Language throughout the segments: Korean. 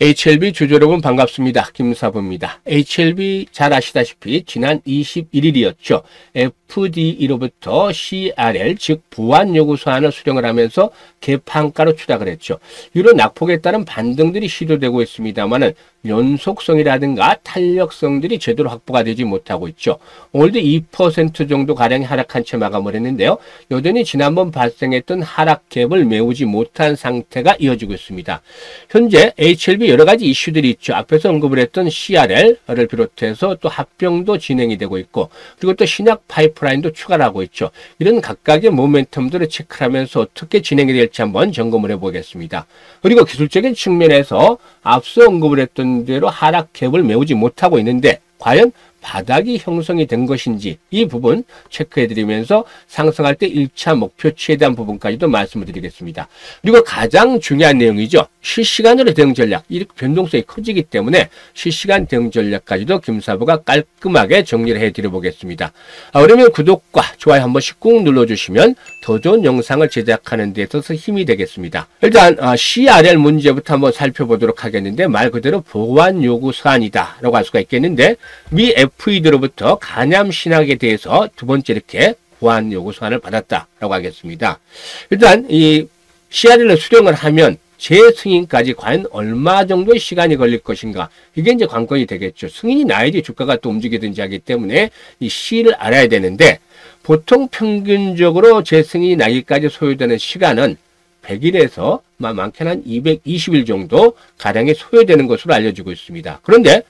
HLB 주주 여러분 반갑습니다. 김사부입니다. HLB 잘 아시다시피 지난 21일이었죠. FDA로부터 CRL 즉 보완 요구 사안을 수령을 하면서 개판가로 추락을 했죠. 유로 낙폭에 따른 반등들이 시도되고 있습니다만은 연속성이라든가 탄력성들이 제대로 확보가 되지 못하고 있죠. 오늘도 2% 정도 가량이 하락한 채 마감을 했는데요. 여전히 지난번 발생했던 하락 갭을 메우지 못한 상태가 이어지고 있습니다. 현재 HLB 여러 가지 이슈들이 있죠. 앞에서 언급을 했던 CRL을 비롯해서 또 합병도 진행이 되고 있고, 그리고 또 신약 파이프라인도 추가를 하고 있죠. 이런 각각의 모멘텀들을 체크하면서 어떻게 진행이 될지 한번 점검을 해보겠습니다. 그리고 기술적인 측면에서 앞서 언급을 했던 대로 하락 갭을 메우지 못하고 있는데 과연 바닥이 형성이 된 것인지 이 부분 체크해드리면서 상승할 때 1차 목표치에 대한 부분까지도 말씀을 드리겠습니다. 그리고 가장 중요한 내용이죠. 실시간으로 대응 전략, 이 변동성이 커지기 때문에 실시간 대응 전략까지도 김사부가 깔끔하게 정리를 해드려 보겠습니다. 그러면 구독과 좋아요 한 번씩 꾹 눌러주시면 더 좋은 영상을 제작하는 데 있어서 힘이 되겠습니다. 일단 CRL 문제부터 한번 살펴보도록 하겠는데, 말 그대로 보완 요구 사안이다 라고 할 수가 있겠는데, 미 FED로부터 간암 신약에 대해서 두 번째 이렇게 보완 요구 사안을 받았다라고 하겠습니다. 일단 이 CRL을 수령을 하면 재승인까지 과연 얼마 정도의 시간이 걸릴 것인가, 이게 이제 관건이 되겠죠. 승인이 나야지 주가가 또 움직이든지 하기 때문에 이 C를 알아야 되는데, 보통 평균적으로 재승인이 나기까지 소요되는 시간은 100일에서 많게는 한 220일 정도 가량이 소요되는 것으로 알려지고 있습니다. 그런데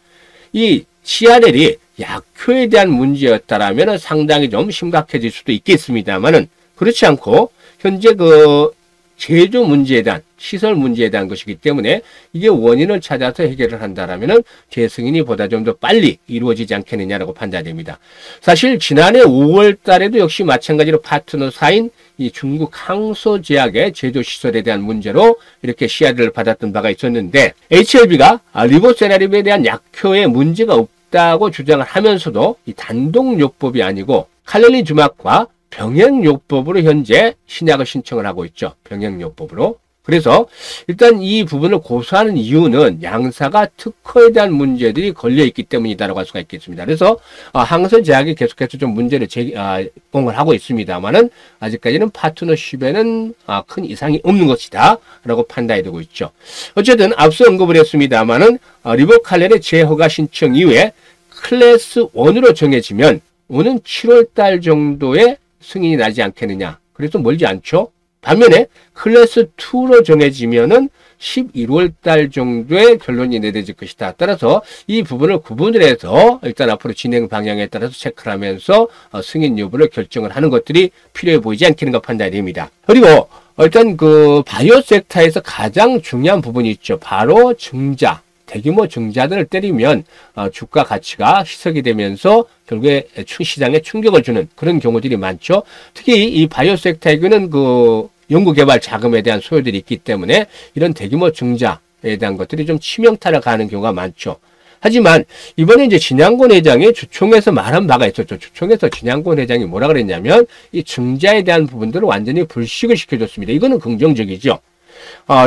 이 CRL이 약효에 대한 문제였다라면 상당히 좀 심각해질 수도 있겠습니다만은, 그렇지 않고 현재 그 제조 문제에 대한, 시설 문제에 대한 것이기 때문에 이게 원인을 찾아서 해결을 한다라면은 재승인이 보다 좀 더 빨리 이루어지지 않겠느냐라고 판단됩니다. 사실 지난해 5월 달에도 역시 마찬가지로 파트너사인 이 중국 항소제약의 제조 시설에 대한 문제로 이렇게 CRL을 받았던 바가 있었는데, HLB가 리보세라립에 대한 약효에 문제가 없다고 주장을 하면서도 이 단독요법이 아니고 칼렐리주막과 병행요법으로 현재 신약을 신청을 하고 있죠. 병행요법으로. 그래서 일단 이 부분을 고수하는 이유는 양사가 특허에 대한 문제들이 걸려있기 때문이다라고 할 수가 있겠습니다. 그래서 항소제약이 계속해서 좀 문제를 제공을 하고 있습니다만은 아직까지는 파트너십에는 큰 이상이 없는 것이다 라고 판단이 되고 있죠. 어쨌든 앞서 언급을 했습니다만은 리보칼렐의 재허가 신청 이후에 클래스 1으로 정해지면 오는 7월 달 정도에 승인이 나지 않겠느냐. 그래서 멀지 않죠. 반면에 클래스 2로 정해지면은 11월 달 정도의 결론이 내려질 것이다. 따라서 이 부분을 구분을 해서 일단 앞으로 진행 방향에 따라서 체크를 하면서 승인 여부를 결정을 하는 것들이 필요해 보이지 않겠는가 판단이 됩니다. 그리고 일단 그 바이오 섹터에서 가장 중요한 부분이 있죠. 바로 증자. 대규모 증자들을 때리면 주가 가치가 희석이 되면서 결국에 시장에 충격을 주는 그런 경우들이 많죠. 특히 이 바이오 섹터에는 그 연구개발 자금에 대한 소요들이 있기 때문에 이런 대규모 증자에 대한 것들이 좀 치명타를 가는 경우가 많죠. 하지만 이번에 이제 진양권 회장이 주총에서 말한 바가 있었죠. 주총에서 진양권 회장이 뭐라 그랬냐면 이 증자에 대한 부분들을 완전히 불식을 시켜줬습니다. 이거는 긍정적이죠.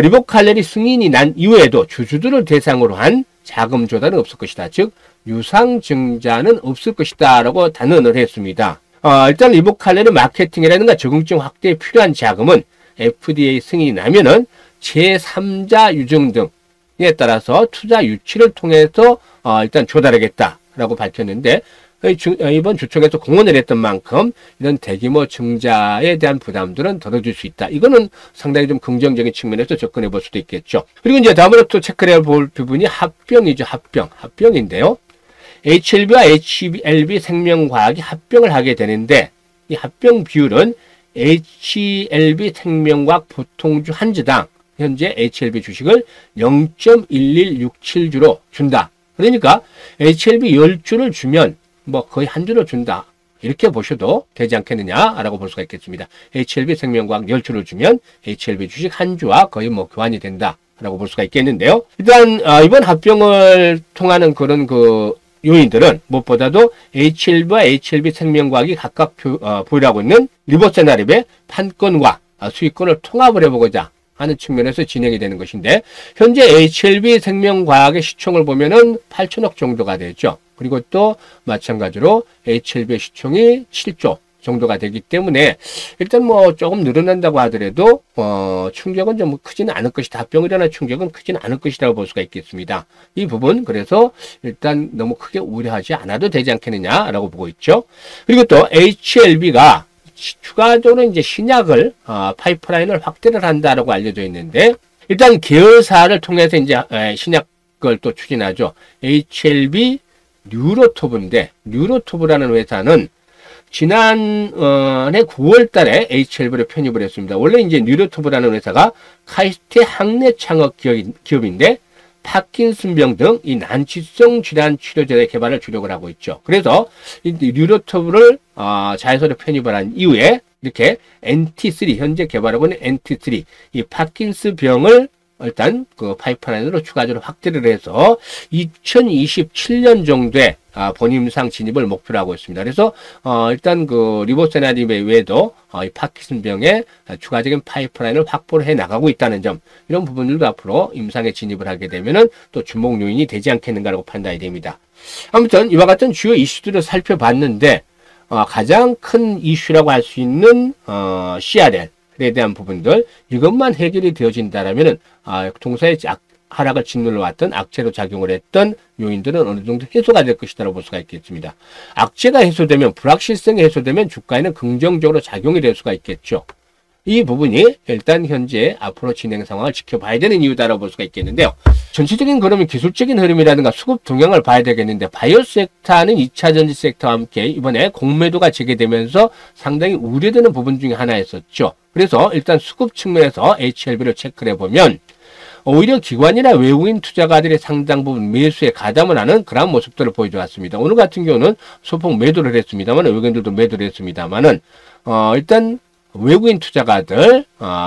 리보칼렐이 승인이 난 이후에도 주주들을 대상으로 한 자금 조달은 없을 것이다. 즉 유상증자는 없을 것이다 라고 단언을 했습니다. 일단 리보칼렐의 마케팅이라든가 적응증 확대에 필요한 자금은 FDA 승인이 나면은 제3자 유증 등에 따라서 투자 유치를 통해서 일단 조달하겠다라고 밝혔는데, 이번 주총에서 공언을 했던 만큼 이런 대규모 증자에 대한 부담들은 덜어줄 수 있다. 이거는 상당히 좀 긍정적인 측면에서 접근해 볼 수도 있겠죠. 그리고 이제 다음으로 또 체크해 볼 부분이 합병이죠. 합병인데요. HLB와 HLB 생명과학이 합병을 하게 되는데, 이 합병 비율은 HLB 생명과학 보통주 한 주당 현재 HLB 주식을 0.1167주로 준다. 그러니까 HLB 10주를 주면 뭐 거의 한 주로 준다. 이렇게 보셔도 되지 않겠느냐라고 볼 수가 있겠습니다. HLB 생명과학 10주를 주면 HLB 주식 한 주와 거의 뭐 교환이 된다라고 볼 수가 있겠는데요. 일단 이번 합병을 통하는 그런 그 요인들은 무엇보다도 HLB와 HLB 생명과학이 각각 보유하고 있는 리보세라립의 판권과 수익권을 통합을 해보고자 하는 측면에서 진행이 되는 것인데 현재 HLB 생명과학의 시총을 보면은 8천억 정도가 되죠. 그리고 또 마찬가지로 HLB의 시총이 7조 정도가 되기 때문에 일단 뭐 조금 늘어난다고 하더라도 충격은 좀 크지는 않을 것이다. 합병을 일어난 충격은 크지는 않을 것이라고 볼 수가 있겠습니다. 이 부분 그래서 일단 너무 크게 우려하지 않아도 되지 않겠느냐라고 보고 있죠. 그리고 또 HLB가 추가적으로 이제 신약을 파이프라인을 확대를 한다라고 알려져 있는데 일단 계열사를 통해서 이제 신약을 또 추진하죠. HLB 뉴로토브인데 뉴로토브라는 회사는 지난해 9월 달에 HLB를 편입을 했습니다. 원래 이제 뉴로토브라는 회사가 카이스트의 학내 창업 기업인데 파킨슨병 등 이 난치성 질환 치료제의 개발을 주력을 하고 있죠. 그래서 이 뉴로토브를 자회사로 편입을 한 이후에 이렇게 NT3 현재 개발하고 있는 NT3 이 파킨슨 병을 일단 그 파이프라인으로 추가적으로 확대를 해서 2027년 정도에 본임상 진입을 목표로 하고 있습니다. 그래서 일단 그 리보세나립 외에도 이 파킨슨병에 추가적인 파이프라인을 확보를 해 나가고 있다는 점 이런 부분들도 앞으로 임상에 진입을 하게 되면은 또 주목 요인이 되지 않겠는가라고 판단이 됩니다. 아무튼 이와 같은 주요 이슈들을 살펴봤는데 가장 큰 이슈라고 할 수 있는 CRL에 대한 부분들 이것만 해결이 되어진다라면은 동사의 하락을 짓눌러 왔던 악재로 작용을 했던 요인들은 어느 정도 해소가 될 것이라고 볼 수가 있겠습니다. 악재가 해소되면 불확실성이 해소되면 주가에는 긍정적으로 작용이 될 수가 있겠죠. 이 부분이 일단 현재 앞으로 진행 상황을 지켜봐야 되는 이유다라고 볼 수가 있겠는데요. 전체적인 그러면 기술적인 흐름이라든가 수급 동향을 봐야 되겠는데 바이오 섹터는 2차 전지 섹터와 함께 이번에 공매도가 재개되면서 상당히 우려되는 부분 중에 하나였었죠. 그래서 일단 수급 측면에서 HLB를 체크를 해보면 오히려 기관이나 외국인 투자가들이 상당 부분 매수에 가담을 하는 그런 모습들을 보여주었습니다. 오늘 같은 경우는 소폭 매도를 했습니다만 외국인들도 매도를 했습니다만은 일단 외국인 투자가들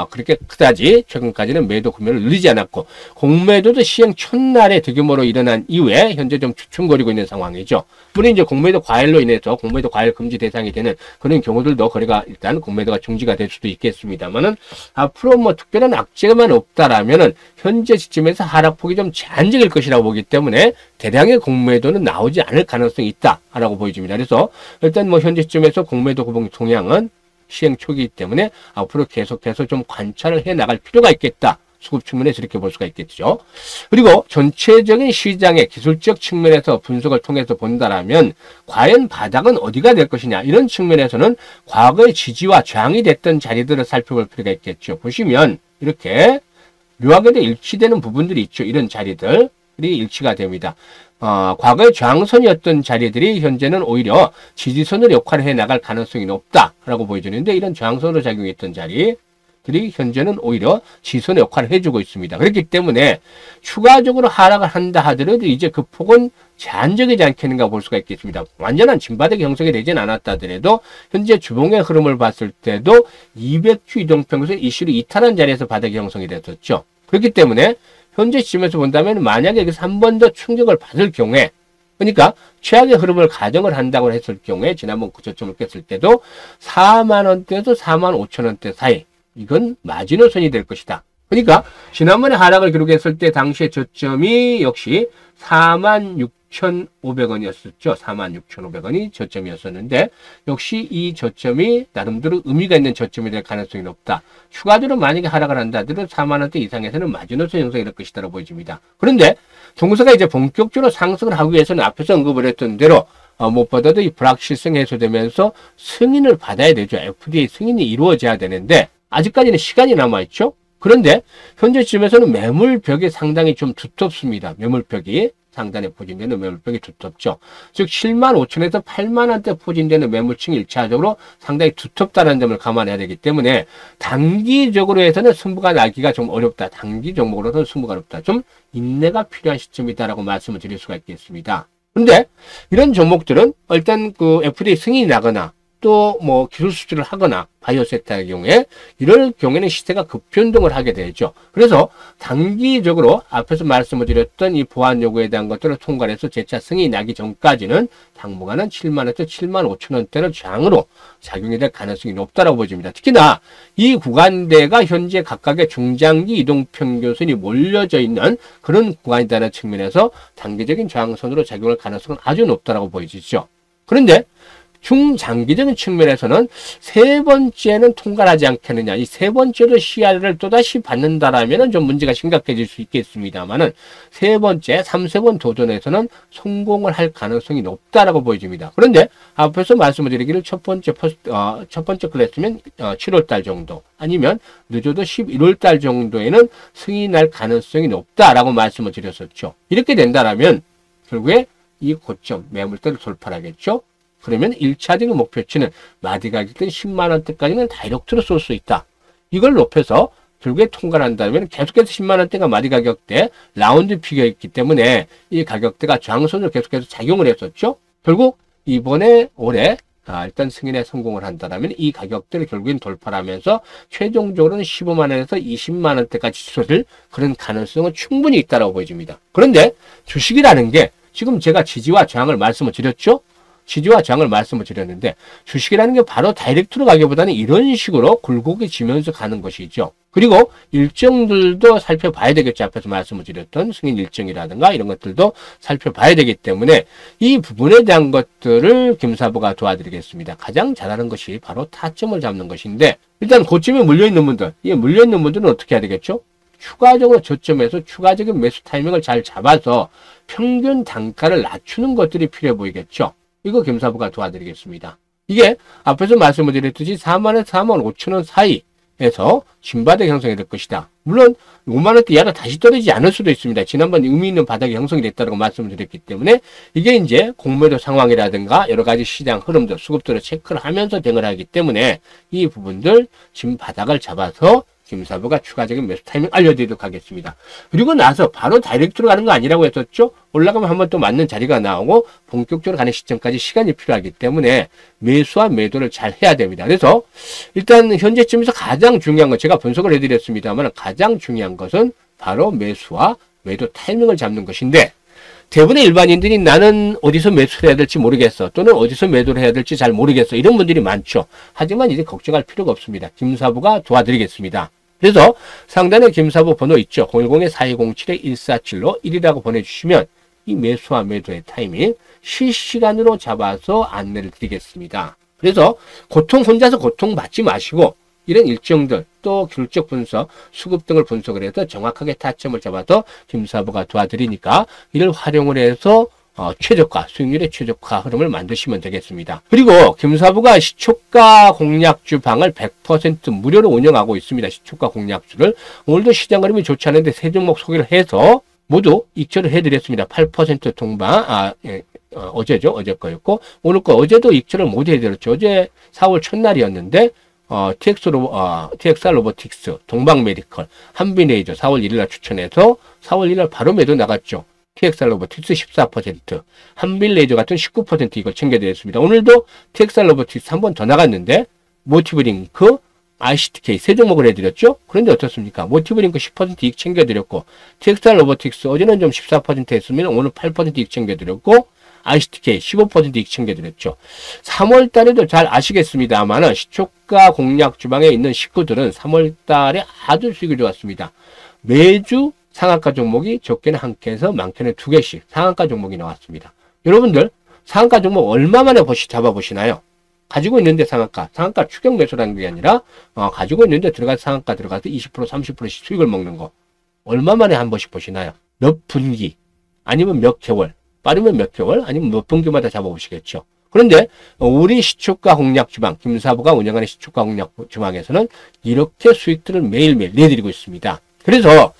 그렇게 그다지 최근까지는 매도 구매를 늘리지 않았고 공매도도 시행 첫날에 대규모로 일어난 이후에 현재 좀 주춤거리고 있는 상황이죠. 물론 이제 공매도 과열로 인해서 공매도 과열 금지 대상이 되는 그런 경우들도 거래가 일단 공매도가 중지가 될 수도 있겠습니다만은 앞으로 뭐 특별한 악재만 없다라면은 현재 시점에서 하락폭이 좀 제한적일 것이라고 보기 때문에 대량의 공매도는 나오지 않을 가능성이 있다라고 보여집니다. 그래서 일단 뭐 현재 시점에서 공매도 구봉 동향은 시행 초기이기 때문에 앞으로 계속해서 좀 관찰을 해 나갈 필요가 있겠다. 수급 측면에서 이렇게 볼 수가 있겠죠. 그리고 전체적인 시장의 기술적 측면에서 분석을 통해서 본다라면 과연 바닥은 어디가 될 것이냐 이런 측면에서는 과거의 지지와 저항이 됐던 자리들을 살펴볼 필요가 있겠죠. 보시면 이렇게 묘하게도 일치되는 부분들이 있죠. 이런 자리들이 일치가 됩니다. 과거의 저항선이었던 자리들이 현재는 오히려 지지선으로 역할을 해 나갈 가능성이 높다라고 보여지는데 이런 저항선으로 작용했던 자리들이 현재는 오히려 지지선의 역할을 해주고 있습니다. 그렇기 때문에 추가적으로 하락을 한다 하더라도 이제 그 폭은 제한적이지 않겠는가 볼 수가 있겠습니다. 완전한 진바닥이 형성이 되진 않았다 하더라도 현재 주봉의 흐름을 봤을 때도 200주 이동평균선 이슈를 이탈한 자리에서 바닥이 형성이 됐었죠. 그렇기 때문에 현재 시점에서 본다면 만약에 여기서 한 번 더 충격을 받을 경우에 그러니까 최악의 흐름을 가정을 한다고 했을 경우에 지난번 그 저점을 깼을 때도 4만원대에서 45,000원대 사이 이건 마지노선이 될 것이다. 그러니까 지난번에 하락을 기록했을 때 당시의 저점이 역시 46,500원이었었죠. 46,500원이 저점이었었는데 역시 이 저점이 나름대로 의미가 있는 저점이 될 가능성이 높다. 추가적으로 만약에 하락을 한다 하더라도 4만원대 이상에서는 마지노선 형성이 될 것이라고 보여집니다. 그런데 동사가 이제 본격적으로 상승을 하기 위해서는 앞에서 언급을 했던 대로 무엇보다도 이 불확실성이 해소되면서 승인을 받아야 되죠. FDA 승인이 이루어져야 되는데 아직까지는 시간이 남아있죠. 그런데 현재 시점에서는 매물벽이 상당히 좀 두텁습니다. 매물벽이 상단에 포진되는 매물벽이 두텁죠. 즉 75,000에서 8만원대 포진되는 매물층이 1차적으로 상당히 두텁다는 점을 감안해야 되기 때문에 단기적으로 해서는 승부가 나기가 좀 어렵다. 단기 종목으로서는 승부가 어렵다. 좀 인내가 필요한 시점이다라고 말씀을 드릴 수가 있겠습니다. 그런데 이런 종목들은 일단 그 FDA 승인이 나거나 또 뭐 기술 수출을 하거나 바이오 섹터의 경우에 이럴 경우에는 시세가 급변동을 하게 되죠. 그래서 단기적으로 앞에서 말씀을 드렸던 이 보완 요구에 대한 것들을 통과해서 재차 승인이 나기 전까지는 당분간은 7만원대 7만 5천원대를 저항으로 작용이 될 가능성이 높다고 보여집니다. 특히나 이 구간대가 현재 각각의 중장기 이동평균선이 몰려져 있는 그런 구간이라는 측면에서 단기적인 저항선으로 작용할 가능성은 아주 높다고 보여지죠. 그런데 중장기적인 측면에서는 세 번째는 통과하지 않겠느냐. 이 세 번째로 시야를 또다시 받는다라면 좀 문제가 심각해질 수 있겠습니다만은 세 번째, 3세번 도전에서는 성공을 할 가능성이 높다라고 보여집니다. 그런데 앞에서 말씀을 드리기를 첫 번째 클래스면 7월달 정도 아니면 늦어도 11월달 정도에는 승인이 날 가능성이 높다라고 말씀을 드렸었죠. 이렇게 된다라면 결국에 이 고점 매물대를 돌파하겠죠. 그러면 1차적인 목표치는 마디 가격대 10만원대까지는 다이렉트로 쏠 수 있다. 이걸 높여서 결국에 통과를 한다면 계속해서 10만원대가 마디 가격대 라운드 피겨있기 때문에 이 가격대가 저항선으로 계속해서 작용을 했었죠. 결국 이번에 올해 일단 승인에 성공을 한다면 이 가격대를 결국엔 돌파를 하면서 최종적으로는 15만원에서 20만원대까지 쏠 그런 가능성은 충분히 있다고 보여집니다. 그런데 주식이라는 게 지금 제가 지지와 저항을 말씀을 드렸죠. 지지와 저항을 말씀을 드렸는데 주식이라는 게 바로 다이렉트로 가기보다는 이런 식으로 굴곡이 지면서 가는 것이죠. 그리고 일정들도 살펴봐야 되겠죠. 앞에서 말씀을 드렸던 승인 일정이라든가 이런 것들도 살펴봐야 되기 때문에 이 부분에 대한 것들을 김사부가 도와드리겠습니다. 가장 잘하는 것이 바로 타점을 잡는 것인데 일단 고점에 물려있는 분들, 이 물려있는 분들은 어떻게 해야 되겠죠? 추가적으로 저점에서 추가적인 매수 타이밍을 잘 잡아서 평균 단가를 낮추는 것들이 필요해 보이겠죠. 이거 김사부가 도와드리겠습니다. 이게 앞에서 말씀을 드렸듯이 4만원, 4만 5천원 사이에서 진바닥 형성이 될 것이다. 물론 5만원대 이하로 다시 떨어지지 않을 수도 있습니다. 지난번 의미 있는 바닥이 형성이 됐다고 말씀을 드렸기 때문에 이게 이제 공매도 상황이라든가 여러 가지 시장 흐름들, 수급들을 체크를 하면서 대응을 하기 때문에 이 부분들 진바닥을 잡아서 김사부가 추가적인 매수 타이밍 알려드리도록 하겠습니다. 그리고 나서 바로 다이렉트로 가는 거 아니라고 했었죠? 올라가면 한번 또 맞는 자리가 나오고 본격적으로 가는 시점까지 시간이 필요하기 때문에 매수와 매도를 잘 해야 됩니다. 그래서 일단 현재쯤에서 가장 중요한 것, 제가 분석을 해드렸습니다만 가장 중요한 것은 바로 매수와 매도 타이밍을 잡는 것인데 대부분의 일반인들이 나는 어디서 매수를 해야 될지 모르겠어 또는 어디서 매도를 해야 될지 잘 모르겠어 이런 분들이 많죠. 하지만 이제 걱정할 필요가 없습니다. 김사부가 도와드리겠습니다. 그래서 상단에 김사부 번호 있죠. 010-4207-147로 1이라고 보내주시면 이 매수와 매도의 타이밍 실시간으로 잡아서 안내를 드리겠습니다. 그래서 혼자서 고통받지 마시고 이런 일정들 또 기술적 분석, 수급 등을 분석을 해서 정확하게 타점을 잡아서 김사부가 도와드리니까 이를 활용을 해서 최저가, 수익률의 최저가 흐름을 만드시면 되겠습니다. 그리고 김사부가 시초가 공략주 방을 100% 무료로 운영하고 있습니다. 시초가 공략주를. 오늘도 시장 흐름이 좋지 않은데 세 종목 소개를 해서 모두 익절을 해드렸습니다. 8% 동방, 어제죠. 어제 거였고 오늘 거 어제도 익절을 못 해드렸죠. 어제 4월 첫날이었는데 TXR 로보틱스, 동방 메디컬, 한빛레이저 4월 1일날 추천해서 4월 1일 바로 매도 나갔죠. TXR 로보틱스 14%, 한빛레이저 같은 19% 이걸 챙겨드렸습니다. 오늘도 TXR 로보틱스 한 번 더 나갔는데 모티브링크, ICTK 세 종목을 해드렸죠. 그런데 어떻습니까? 모티브링크 10% 이익 챙겨드렸고 TXR 로보틱스 어제는 좀 14% 했으면 오늘 8% 이익 챙겨드렸고 ICTK 15% 이익 챙겨드렸죠. 3월 달에도 잘 아시겠습니다만 시초가 공략 주방에 있는 식구들은 3월 달에 아주 수익이 좋았습니다. 매주 상한가 종목이 적게는 한 개에서 많게는 두 개씩 상한가 종목이 나왔습니다. 여러분들 상한가 종목 얼마 만에 잡아보시나요? 가지고 있는데 상한가 추격 매수라는 게 아니라 가지고 있는데 들어가서 상한가 들어가서 20% 30%씩 수익을 먹는 거 얼마 만에 한 번씩 보시나요? 몇 분기 아니면 몇 개월 빠르면 몇 개월 아니면 몇 분기마다 잡아보시겠죠. 그런데 우리 시초가 공략 주방 김사부가 운영하는 시초가 공략 주방에서는 이렇게 수익들을 매일매일 내드리고 있습니다. 그래서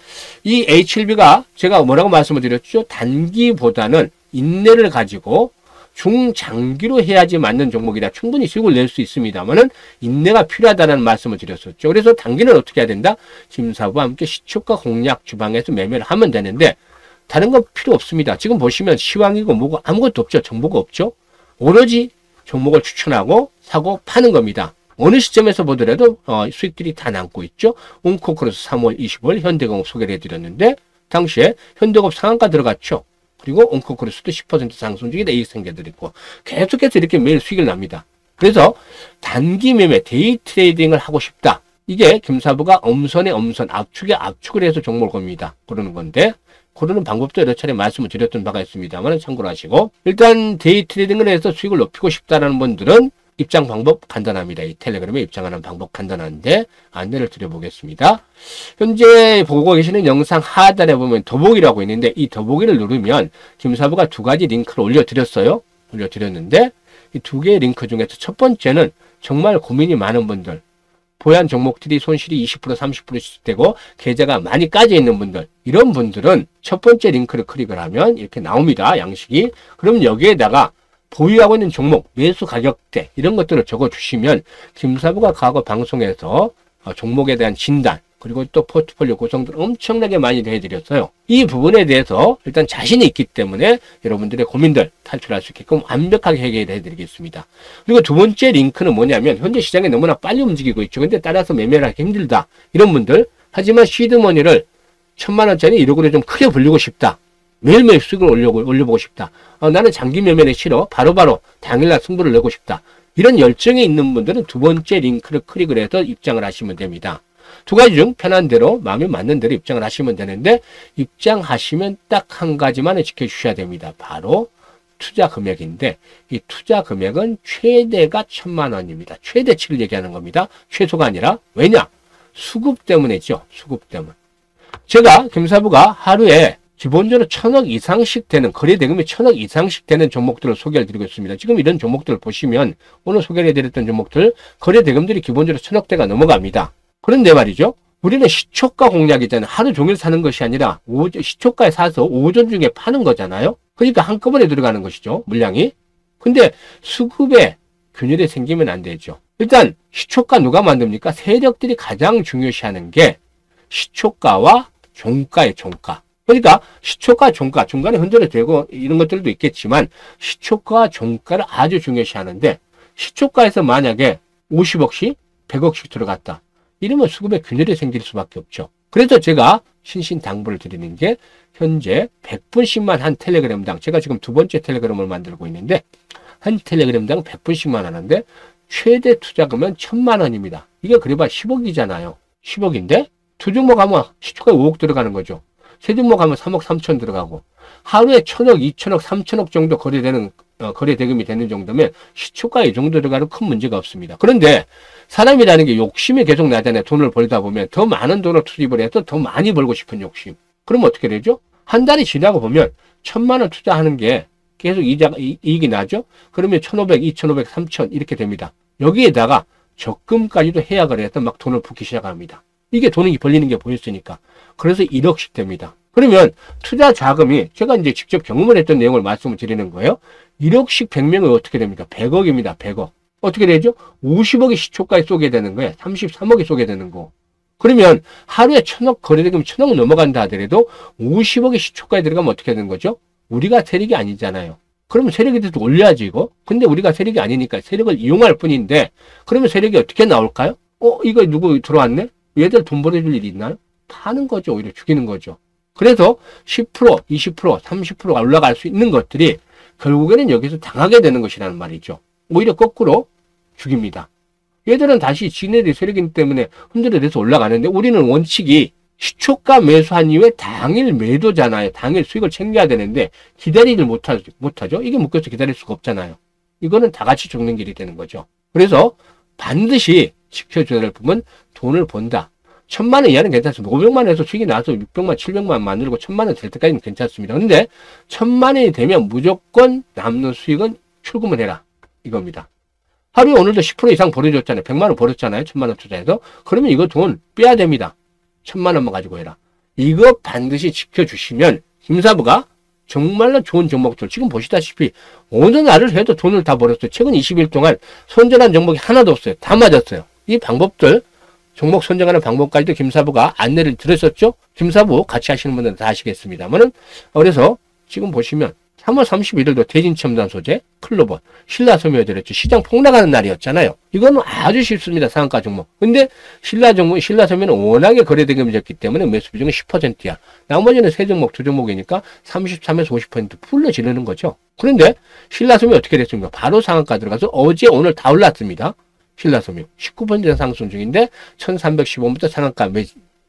이 HLB가 제가 뭐라고 말씀을 드렸죠? 단기보다는 인내를 가지고 중장기로 해야지 맞는 종목이다. 충분히 수익을 낼 수 있습니다만은 인내가 필요하다는 말씀을 드렸었죠. 그래서 단기는 어떻게 해야 된다? 김사부와 함께 시초가 공략 주방에서 매매를 하면 되는데 다른 건 필요 없습니다. 지금 보시면 시황이고 뭐고 아무것도 없죠. 정보가 없죠. 오로지 종목을 추천하고 사고 파는 겁니다. 어느 시점에서 보더라도 수익들이 다 남고 있죠. 온코크로스 3월 20일 현대공업 소개를 해드렸는데 당시에 현대공업 상한가 들어갔죠. 그리고 온코크로스도 10% 상승 중에 이익 생겨드리고 계속해서 이렇게 매일 수익을 납니다. 그래서 단기 매매 데이 트레이딩을 하고 싶다. 이게 김사부가 엄선에 엄선, 압축에 압축을 해서 종목을 겁니다. 그러는 건데 그러는 방법도 여러 차례 말씀을 드렸던 바가 있습니다만 참고로 하시고, 일단 데이 트레이딩을 해서 수익을 높이고 싶다는 분들은 입장 방법 간단합니다. 이 텔레그램에 입장하는 방법 간단한데 안내를 드려보겠습니다. 현재 보고 계시는 영상 하단에 보면 더보기라고 있는데 이 더보기를 누르면 김사부가 두 가지 링크를 올려드렸는데 이 두 개의 링크 중에서 첫 번째는 정말 고민이 많은 분들, 보유한 종목들이 손실이 20% 30%씩 되고 계좌가 많이 까져 있는 분들, 이런 분들은 첫 번째 링크를 클릭을 하면 이렇게 나옵니다. 양식이. 그럼 여기에다가 보유하고 있는 종목, 매수 가격대 이런 것들을 적어주시면 김사부가 과거 방송에서 종목에 대한 진단 그리고 또 포트폴리오 구성들 엄청나게 많이 해드렸어요. 이 부분에 대해서 일단 자신이 있기 때문에 여러분들의 고민들 탈출할 수 있게끔 완벽하게 해결해 드리겠습니다. 그리고 두 번째 링크는 뭐냐면 현재 시장이 너무나 빨리 움직이고 있죠. 근데 따라서 매매를 하기 힘들다. 이런 분들, 하지만 시드머니를 1000만 원짜리 1억으로 좀 크게 불리고 싶다. 매일매일 수익을 올려보고 싶다. 나는 장기 매매는 싫어. 바로바로 당일날 승부를 내고 싶다. 이런 열정이 있는 분들은 두 번째 링크를 클릭을 해서 입장을 하시면 됩니다. 두 가지 중 편한 대로 마음에 맞는 대로 입장을 하시면 되는데 입장하시면 딱 한 가지만을 지켜주셔야 됩니다. 바로 투자 금액인데 이 투자 금액은 최대가 1000만 원입니다. 최대치를 얘기하는 겁니다. 최소가 아니라. 왜냐? 수급 때문이죠. 수급 때문. 제가 김사부가 하루에 기본적으로 1000억 이상씩 되는, 거래 대금이 1000억 이상씩 되는 종목들을 소개를 드리고 있습니다. 지금 이런 종목들을 보시면 오늘 소개를 해드렸던 종목들 거래 대금들이 기본적으로 1000억대가 넘어갑니다. 그런데 말이죠. 우리는 시초가 공략이잖아요. 하루 종일 사는 것이 아니라 시초가에 사서 오전 중에 파는 거잖아요. 그러니까 한꺼번에 들어가는 것이죠. 물량이. 근데 수급에 균열이 생기면 안 되죠. 일단 시초가 누가 만듭니까? 세력들이 가장 중요시하는 게 시초가와 종가의 종가. 그러니까 시초가, 종가, 중간에 흔들어 되고 이런 것들도 있겠지만 시초가, 종가를 아주 중요시하는데 시초가에서 만약에 50억씩, 100억씩 들어갔다. 이러면 수급에 균열이 생길 수밖에 없죠. 그래서 제가 신신당부를 드리는 게 현재 100분씩만 한 텔레그램당, 제가 지금 두 번째 텔레그램을 만들고 있는데 한 텔레그램당 100분씩만 하는데 최대 투자금은 1000만 원입니다. 이게 그래봐 10억이잖아요. 10억인데 두 종목 하면 시초가에 5억 들어가는 거죠. 세 종목 하면 3억 3천 들어가고 하루에 1000억, 2000억, 3000억 정도 거래 대금이 되는 정도면 시초가에 이 정도 들어가는 큰 문제가 없습니다. 그런데 사람이라는 게 욕심이 계속 나잖아요. 돈을 벌다 보면 더 많은 돈을 투입을 해서 더 많이 벌고 싶은 욕심. 그럼 어떻게 되죠? 한 달이 지나고 보면 1000만 원 투자하는 게 계속 이익이 나죠? 그러면 1500, 2500, 3000 이렇게 됩니다. 여기에다가 적금까지도 해약을 해서 막 돈을 붓기 시작합니다. 이게 돈이 벌리는 게 보였으니까. 그래서 1억씩 됩니다. 그러면 투자 자금이 제가 이제 직접 경험을 했던 내용을 말씀을 드리는 거예요. 1억씩 100명은 어떻게 됩니까? 100억입니다. 100억. 어떻게 되죠? 50억이 시초가에 쏘게 되는 거예요. 33억이 쏘게 되는 거. 그러면 하루에 1000억 거래대금 1000억 넘어간다 하더라도 50억이 시초가에 들어가면 어떻게 되는 거죠? 우리가 세력이 아니잖아요. 그러면 세력에 대해서 올려야지 이거. 근데 우리가 세력이 아니니까 세력을 이용할 뿐인데 그러면 세력이 어떻게 나올까요? 이거 누구 들어왔네? 얘들 돈 벌어줄 일이 있나요? 파는 거죠. 오히려 죽이는 거죠. 그래서 10%, 20%, 30%가 올라갈 수 있는 것들이 결국에는 여기서 당하게 되는 것이라는 말이죠. 오히려 거꾸로 죽입니다. 얘들은 다시 지네들이 세력이기 때문에 흔들어내서 올라가는데 우리는 원칙이 시초가 매수한 이후에 당일 매도잖아요. 당일 수익을 챙겨야 되는데 기다리질 못하죠. 이게 묶여서 기다릴 수가 없잖아요. 이거는 다 같이 죽는 길이 되는 거죠. 그래서 반드시 지켜줘야 될 부분, 돈을 번다. 1000만 원 이하는 괜찮습니다. 500만 원에서 수익이 나서 600만, 700만 원 만들고 1000만 원 될 때까지는 괜찮습니다. 근데 1000만 원이 되면 무조건 남는 수익은 출금을 해라. 이겁니다. 하루에 오늘도 10% 이상 벌어줬잖아요. 100만 원 벌었잖아요. 1000만 원 투자해서. 그러면 이거 돈 빼야 됩니다. 1000만 원만 가지고 해라. 이거 반드시 지켜주시면 김사부가 정말로 좋은 종목들, 지금 보시다시피 어느 날을 해도 돈을 다 벌었어요. 최근 20일 동안 손절한 종목이 하나도 없어요. 다 맞았어요. 이 방법들, 종목 선정하는 방법까지도 김사부가 안내를 드렸었죠. 김사부 같이 하시는 분들은 다 아시겠습니다만은, 그래서 지금 보시면 3월 31일도 대진첨단 소재, 클로버, 신라소매드렸죠. 시장 폭락하는 날이었잖아요. 이거는 아주 쉽습니다. 상한가 종목. 근데 신라소매는 워낙에 거래대금이 적기 때문에 매수 비중은 10%야. 나머지는 세 종목, 두 종목이니까 33에서 50% 풀로 지르는 거죠. 그런데 신라소매 어떻게 됐습니까? 바로 상한가 들어가서 어제 오늘 다 올랐습니다. 신라소매 19% 상승 중인데 1315원부터 상한가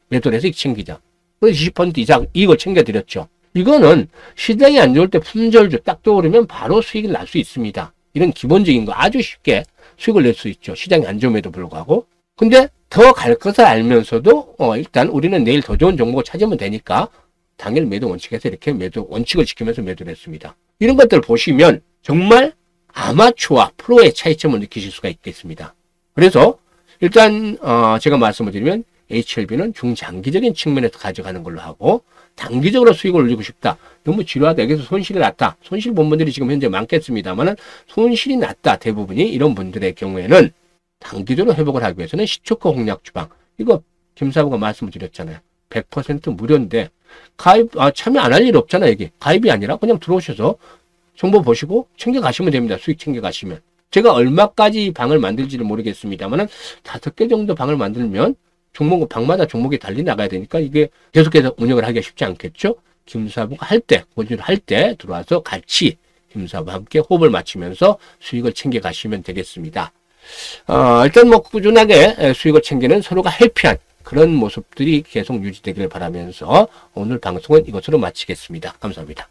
매도를 해서 챙기자. 그래서 20% 이상 이익을 챙겨드렸죠. 이거는 시장이 안 좋을 때 품절주 딱 떠오르면 바로 수익을 날 수 있습니다. 이런 기본적인 거 아주 쉽게 수익을 낼 수 있죠. 시장이 안 좋음에도 불구하고. 근데 더 갈 것을 알면서도 일단 우리는 내일 더 좋은 종목을 찾으면 되니까 당일 매도 원칙에서 이렇게 매도 원칙을 지키면서 매도를 했습니다. 이런 것들을 보시면 정말 아마추어와 프로의 차이점을 느끼실 수가 있겠습니다. 그래서 일단 제가 말씀을 드리면 HLB는 중장기적인 측면에서 가져가는 걸로 하고 단기적으로 수익을 올리고 싶다. 너무 지루하다. 여기서 손실이 났다. 손실 본 분들이 지금 현재 많겠습니다만 손실이 났다. 대부분이 이런 분들의 경우에는 단기적으로 회복을 하기 위해서는 시초가 공략 주방. 이거 김사부가 말씀을 드렸잖아요. 100% 무료인데 가입 참여 안 할 일 없잖아요. 이게 가입이 아니라 그냥 들어오셔서 정보 보시고 챙겨가시면 됩니다. 수익 챙겨가시면. 제가 얼마까지 방을 만들지를 모르겠습니다만 5개 정도 방을 만들면 방마다 종목이 달리 나가야 되니까 이게 계속해서 운영을 하기가 쉽지 않겠죠. 김사부가 본주를 할 때 들어와서 같이 김사부와 함께 호흡을 맞추면서 수익을 챙겨가시면 되겠습니다. 일단 뭐 꾸준하게 수익을 챙기는 서로가 해피한 그런 모습들이 계속 유지되기를 바라면서 오늘 방송은 이것으로 마치겠습니다. 감사합니다.